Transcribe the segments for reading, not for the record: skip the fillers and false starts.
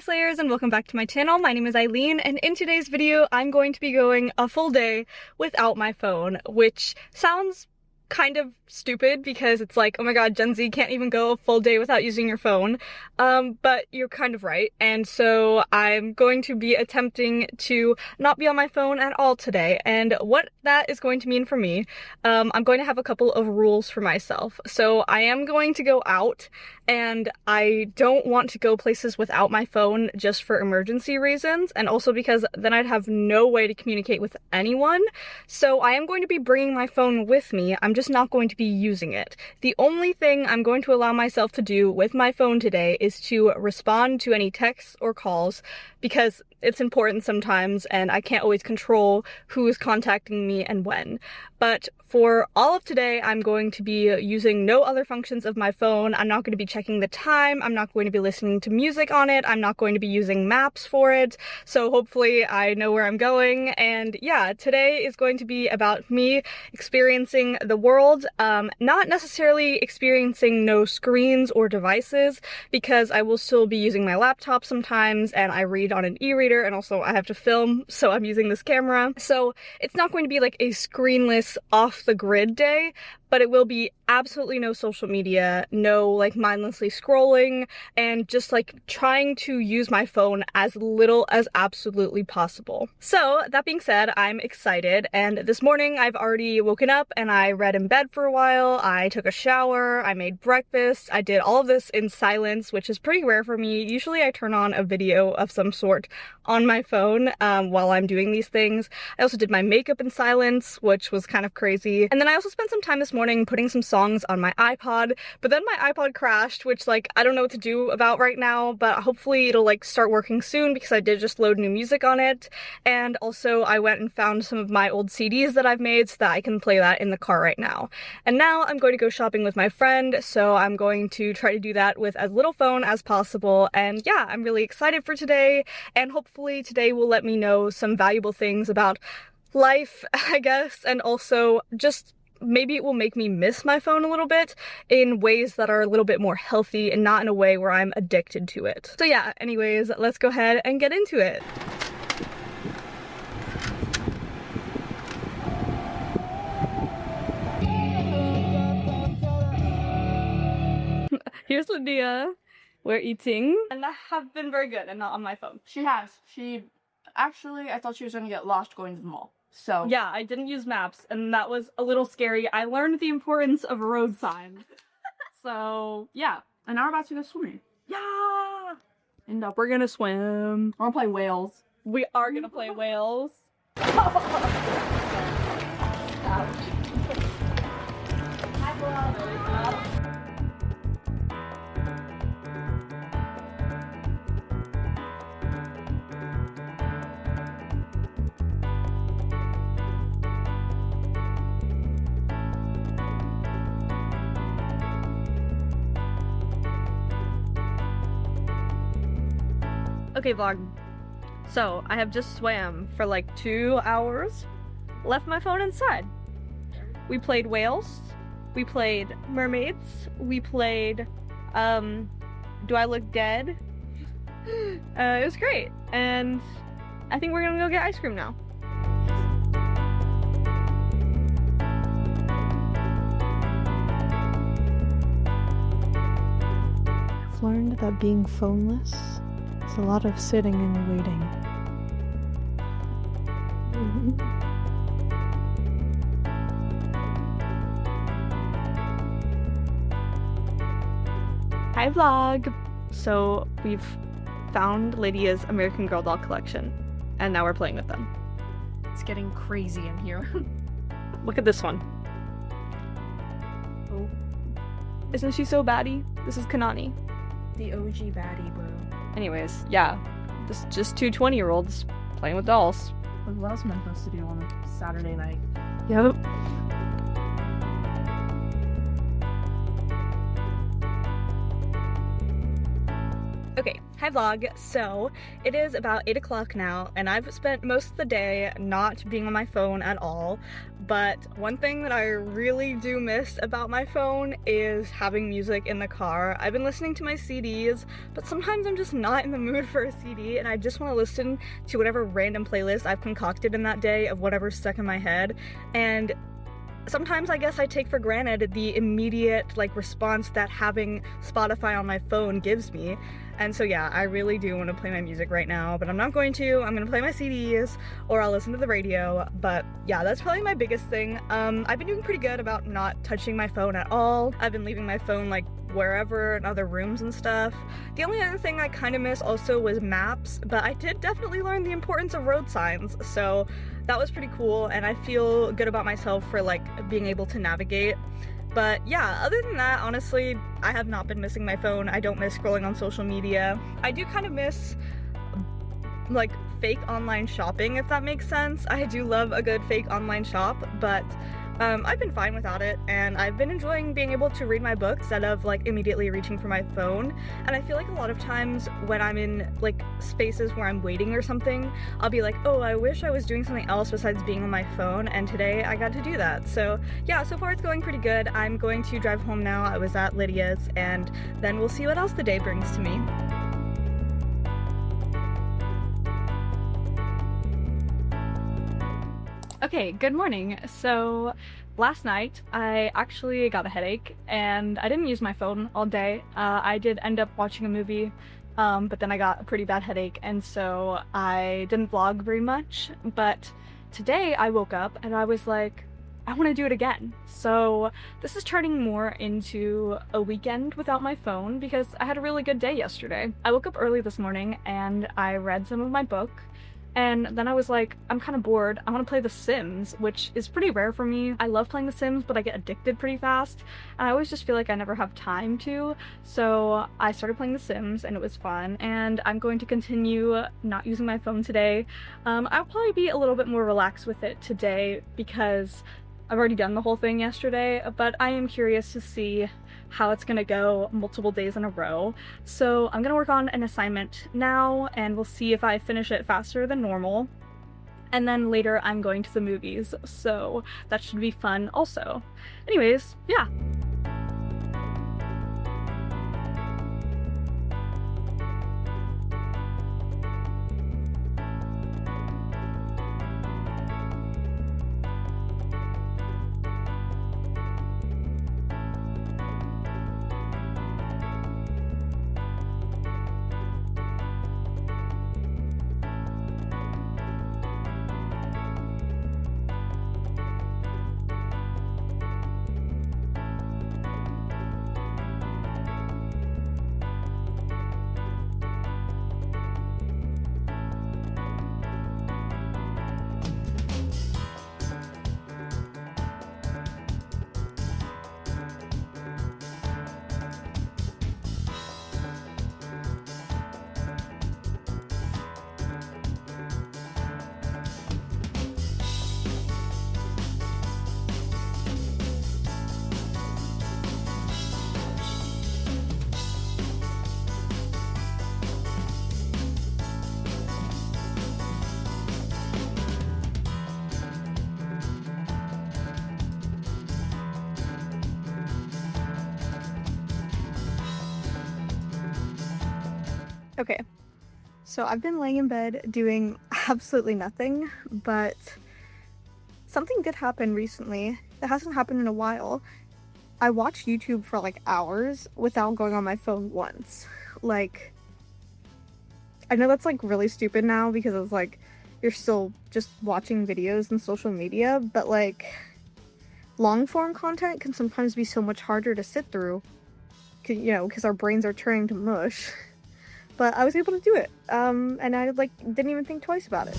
Slayers, and welcome back to my channel. My name is Eileen, and in today's video I'm going to be going a full day without my phone, which sounds kind of stupid because it's like, oh my god, Gen Z can't even go a full day without using your phone, but you're kind of right. And so I'm going to be attempting to not be on my phone at all today, and what that is going to mean for me, I'm going to have a couple of rules for myself. So I am going to go out, and I don't want to go places without my phone just for emergency reasons, and also because then I'd have no way to communicate with anyone. So I am going to be bringing my phone with me. I'm just not going to be using it. The only thing I'm going to allow myself to do with my phone today is to respond to any texts or calls, because it's important sometimes and I can't always control who is contacting me and when. But for all of today, I'm going to be using no other functions of my phone. I'm not going to be checking the time. I'm not going to be listening to music on it. I'm not going to be using maps for it. So hopefully I know where I'm going. And yeah, today is going to be about me experiencing the world, not necessarily experiencing no screens or devices, because I will still be using my laptop sometimes, and I read on an e-reader, and also I have to film, so I'm using this camera. So it's not going to be like a screenless, off the grid day, but it will be absolutely no social media, no like mindlessly scrolling, and just like trying to use my phone as little as absolutely possible. So that being said, I'm excited, and this morning I've already woken up and I read in bed for a while, I took a shower, I made breakfast, I did all of this in silence, which is pretty rare for me. Usually I turn on a video of some sort on my phone while I'm doing these things. I also did my makeup in silence, which was kind of crazy. And then I also spent some time this morning putting some songs on my iPod, but then my iPod crashed, which like I don't know what to do about right now, but hopefully it'll like start working soon because I did just load new music on it. And also I went and found some of my old CDs that I've made so that I can play that in the car right now. And now I'm going to go shopping with my friend, so I'm going to try to do that with as little phone as possible. And yeah, I'm really excited for today, and hopefully today will let me know some valuable things about life, I guess, and also just maybe it will make me miss my phone a little bit in ways that are a little bit more healthy and not in a way where I'm addicted to it. So yeah, anyways, let's go ahead and get into it. Here's Lydia. We're eating, and I have been very good and not on my phone. She has. Actually, I thought she was gonna get lost going to the mall. So yeah, I didn't use maps, and that was a little scary. I learned the importance of road signs. So yeah. And now we're about to go swimming. Yeah! And we're gonna swim. We're gonna play whales. We are gonna play whales. Okay, vlog. So, I have just swam for like 2 hours, left my phone inside. We played whales, we played mermaids, we played, Do I Look Dead? It was great, and I think we're gonna go get ice cream now. I've learned that being phoneless, it's a lot of sitting and waiting. Hi vlog! So we've found Lydia's American Girl doll collection, and now we're playing with them. It's getting crazy in here. Look at this one. Oh. Isn't she so baddie? This is Kanani. The OG baddie, bro. Anyways, yeah, this just two 20-year-olds playing with dolls. What else am I supposed to do on a Saturday night? Yep. Okay, Hi vlog. So it is about 8 o'clock now and I've spent most of the day not being on my phone at all, but one thing that I really do miss about my phone is having music in the car. I've been listening to my CDs, but sometimes I'm just not in the mood for a CD and I just want to listen to whatever random playlist I've concocted in that day of whatever's stuck in my head. And sometimes I guess I take for granted the immediate response that having Spotify on my phone gives me. And so yeah, I really do want to play my music right now, but I'm not going to. I'm gonna play my CDs or I'll listen to the radio. But yeah, that's probably my biggest thing. I've been doing pretty good about not touching my phone at all. I've been leaving my phone wherever in other rooms and stuff. The only other thing I kind of miss also was maps, but I did definitely learn the importance of road signs, so that was pretty cool and I feel good about myself for being able to navigate. But yeah, other than that, honestly, I have not been missing my phone. I don't miss scrolling on social media. I do kind of miss fake online shopping, if that makes sense. I do love a good fake online shop, but I've been fine without it, and I've been enjoying being able to read my book instead of immediately reaching for my phone. And I feel like a lot of times when I'm in spaces where I'm waiting or something, I'll be like, oh, I wish I was doing something else besides being on my phone, and today I got to do that. So yeah, so far it's going pretty good. I'm going to drive home now. I was at Lydia's, and then we'll see what else the day brings to me. Okay, good morning. So last night I actually got a headache and I didn't use my phone all day. I did end up watching a movie, but then I got a pretty bad headache and so I didn't vlog very much. But today I woke up and I was like, I want to do it again. So this is turning more into a weekend without my phone because I had a really good day yesterday. I woke up early this morning and I read some of my book. And then I was like, I'm kind of bored. I want to play The Sims, which is pretty rare for me. I love playing The Sims, but I get addicted pretty fast. And I always just feel like I never have time to. So I started playing The Sims and it was fun. And I'm going to continue not using my phone today. I'll probably be a little bit more relaxed with it today because I've already done the whole thing yesterday, but I am curious to see how it's gonna go multiple days in a row. So I'm gonna work on an assignment now and we'll see if I finish it faster than normal. And then later I'm going to the movies, so that should be fun also. Anyways, yeah. Okay, so I've been laying in bed doing absolutely nothing, but something did happen recently that hasn't happened in a while. I watched YouTube for hours without going on my phone once. I know that's really stupid now because it's you're still just watching videos and social media, but long form content can sometimes be so much harder to sit through, because our brains are turning to mush. But I was able to do it, and I didn't even think twice about it.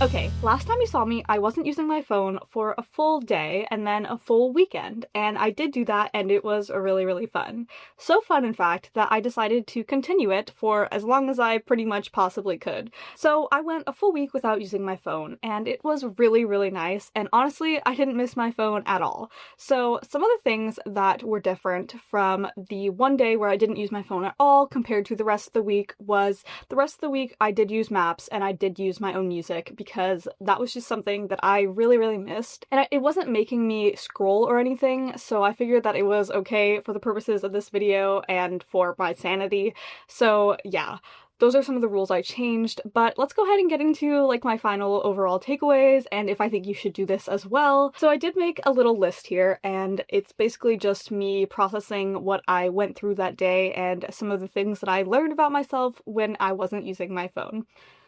Okay, last time you saw me, I wasn't using my phone for a full day and then a full weekend, and I did do that and it was really, really fun. So fun, in fact, that I decided to continue it for as long as I pretty much possibly could. So I went a full week without using my phone, and it was really, really nice, and honestly, I didn't miss my phone at all. So some of the things that were different from the one day where I didn't use my phone at all compared to the rest of the week was the rest of the week I did use maps and I did use my own music because that was just something that I really, really missed. And it wasn't making me scroll or anything, so I figured that it was okay for the purposes of this video and for my sanity. So yeah. Those are some of the rules I changed, but let's go ahead and get into like my final overall takeaways and if I think you should do this as well. So I did make a little list here, and it's basically just me processing what I went through that day and some of the things that I learned about myself when I wasn't using my phone.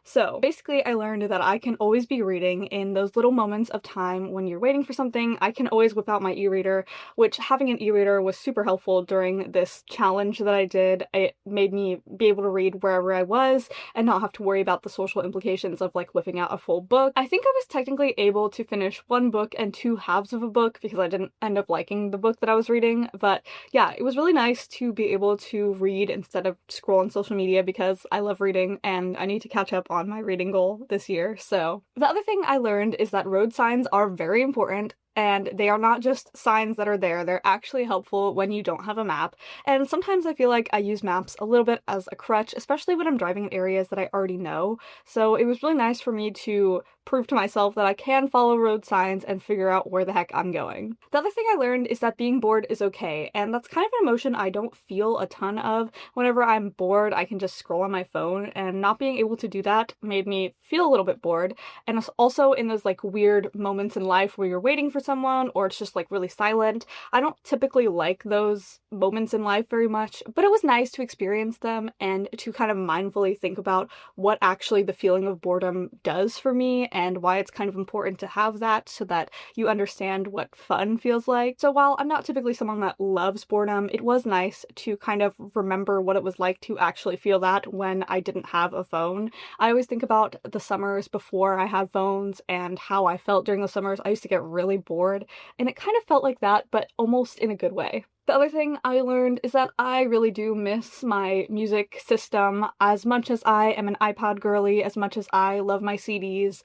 So basically I learned that I can always be reading in those little moments of time when you're waiting for something. I can always whip out my e-reader, which having an e-reader was super helpful during this challenge that I did. It made me be able to read wherever I was and not have to worry about the social implications of like whipping out a full book. I think I was technically able to finish one book and two halves of a book because I didn't end up liking the book that I was reading, but yeah, it was really nice to be able to read instead of scroll on social media because I love reading and I need to catch up on my reading goal this year. So the other thing I learned is that road signs are very important, and they are not just signs that are there, they're actually helpful when you don't have a map. And sometimes I feel like I use maps a little bit as a crutch, especially when I'm driving in areas that I already know. So it was really nice for me to prove to myself that I can follow road signs and figure out where the heck I'm going. The other thing I learned is that being bored is okay, and that's kind of an emotion I don't feel a ton of. Whenever I'm bored, I can just scroll on my phone, and not being able to do that made me feel a little bit bored. And also in those like weird moments in life where you're waiting for someone or it's just like really silent, I don't typically like those moments in life very much, but it was nice to experience them and to kind of mindfully think about what actually the feeling of boredom does for me and why it's kind of important to have that so that you understand what fun feels like. So while I'm not typically someone that loves boredom, it was nice to kind of remember what it was like to actually feel that when I didn't have a phone. I always think about the summers before I had phones and how I felt during the summers. I used to get really bored, and it kind of felt like that, but almost in a good way. The other thing I learned is that I really do miss my music system. As much as I am an iPod girly, as much as I love my CDs,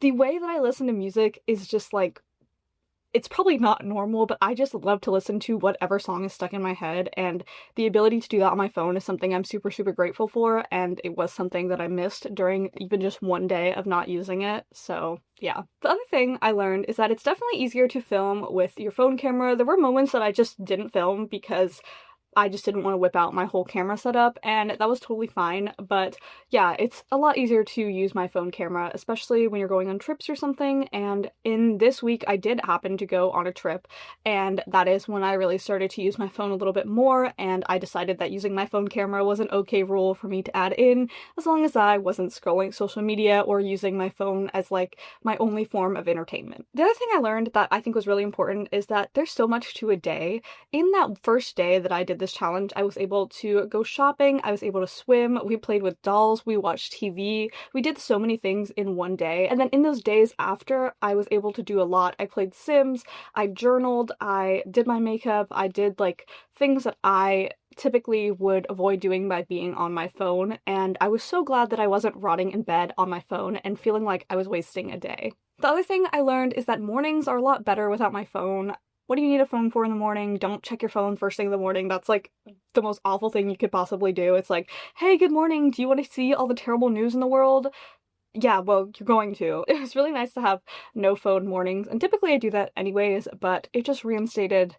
the way that I listen to music is just like, it's probably not normal, but I just love to listen to whatever song is stuck in my head, and the ability to do that on my phone is something I'm super, super grateful for, and it was something that I missed during even just one day of not using it, so yeah. The other thing I learned is that it's definitely easier to film with your phone camera. There were moments that I just didn't film because I just didn't want to whip out my whole camera setup, and that was totally fine. But yeah, it's a lot easier to use my phone camera, especially when you're going on trips or something. And in this week, I did happen to go on a trip, and that is when I really started to use my phone a little bit more, and I decided that using my phone camera was an okay rule for me to add in, as long as I wasn't scrolling social media or using my phone as like my only form of entertainment. The other thing I learned that I think was really important is that there's so much to a day. In that first day that I did this challenge, I was able to go shopping, I was able to swim, we played with dolls, we watched TV, we did so many things in one day. And then in those days after, I was able to do a lot. I played Sims, I journaled, I did my makeup, I did like things that I typically would avoid doing by being on my phone, and I was so glad that I wasn't rotting in bed on my phone and feeling like I was wasting a day. The other thing I learned is that mornings are a lot better without my phone. What do you need a phone for in the morning? Don't check your phone first thing in the morning. That's like the most awful thing you could possibly do. It's like, hey, good morning. Do you want to see all the terrible news in the world? Yeah, well, you're going to. It was really nice to have no phone mornings, and typically I do that anyways, but it just reinstated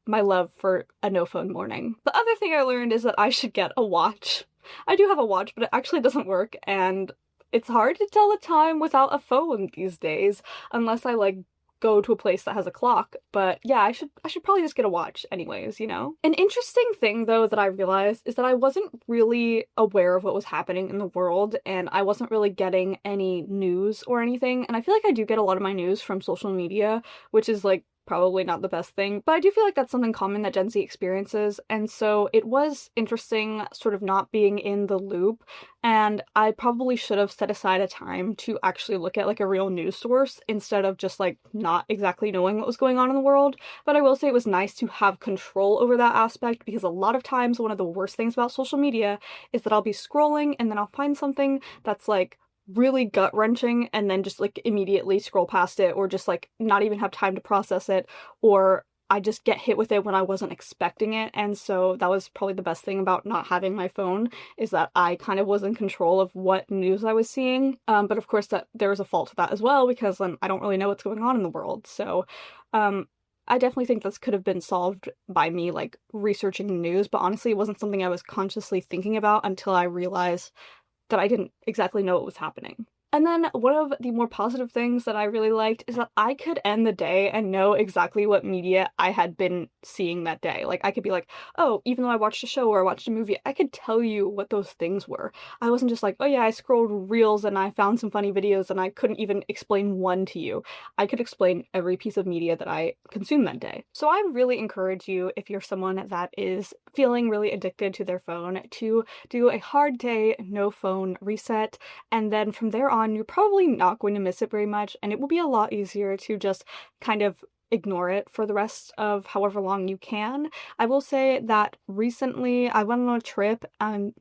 my love for a no phone morning. The other thing I learned is that I should get a watch. I do have a watch, but it actually doesn't work, and it's hard to tell the time without a phone these days, unless I like go to a place that has a clock. But yeah, I should probably just get a watch anyways, you know? An interesting thing though that I realized is that I wasn't really aware of what was happening in the world, and I wasn't really getting any news or anything. And I feel like I do get a lot of my news from social media, which is like probably not the best thing, but I do feel like that's something common that Gen Z experiences, and so it was interesting sort of not being in the loop, and I probably should have set aside a time to actually look at like a real news source instead of just like not exactly knowing what was going on in the world. But I will say it was nice to have control over that aspect, because a lot of times one of the worst things about social media is that I'll be scrolling and then I'll find something that's like really gut-wrenching and then just like immediately scroll past it, or just like not even have time to process it, or I just get hit with it when I wasn't expecting it. And so that was probably the best thing about not having my phone, is that I kind of was in control of what news I was seeing. But of course that there was a fault to that as well, because I don't really know what's going on in the world. So I definitely think this could have been solved by me like researching news, but honestly it wasn't something I was consciously thinking about until I realized that I didn't exactly know what was happening. And then one of the more positive things that I really liked is that I could end the day and know exactly what media I had been seeing that day. Like I could be like, oh, even though I watched a show or I watched a movie, I could tell you what those things were. I wasn't just like, oh yeah, I scrolled reels and I found some funny videos and I couldn't even explain one to you. I could explain every piece of media that I consumed that day. So I really encourage you, if you're someone that is feeling really addicted to their phone, to do a hard day, no phone reset, and then from there on, you're probably not going to miss it very much, and it will be a lot easier to just kind of ignore it for the rest of however long you can. I will say that recently I went on a trip, and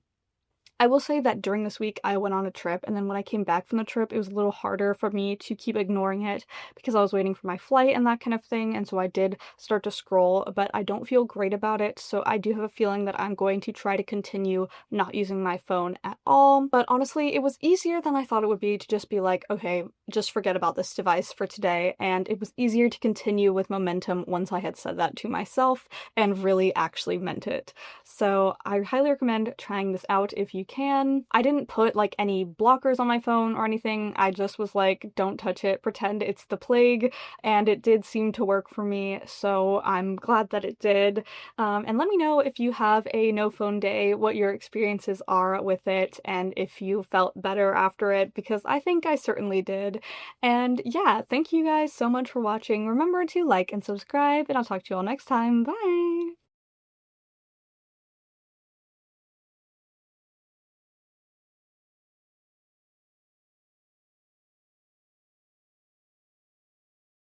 I will say that during this week I went on a trip, and then when I came back from the trip it was a little harder for me to keep ignoring it because I was waiting for my flight and that kind of thing, and so I did start to scroll, but I don't feel great about it, so I do have a feeling that I'm going to try to continue not using my phone at all. But honestly, it was easier than I thought it would be to just be like, okay, just forget about this device for today, and it was easier to continue with momentum once I had said that to myself and really actually meant it. So I highly recommend trying this out if you can. I didn't put like any blockers on my phone or anything. I just was like, don't touch it, pretend it's the plague, and it did seem to work for me, so I'm glad that it did. And let me know if you have a no phone day, what your experiences are with it, and if you felt better after it, because I think I certainly did. And yeah, thank you guys so much for watching. Remember to like and subscribe, and I'll talk to you all next time. Bye!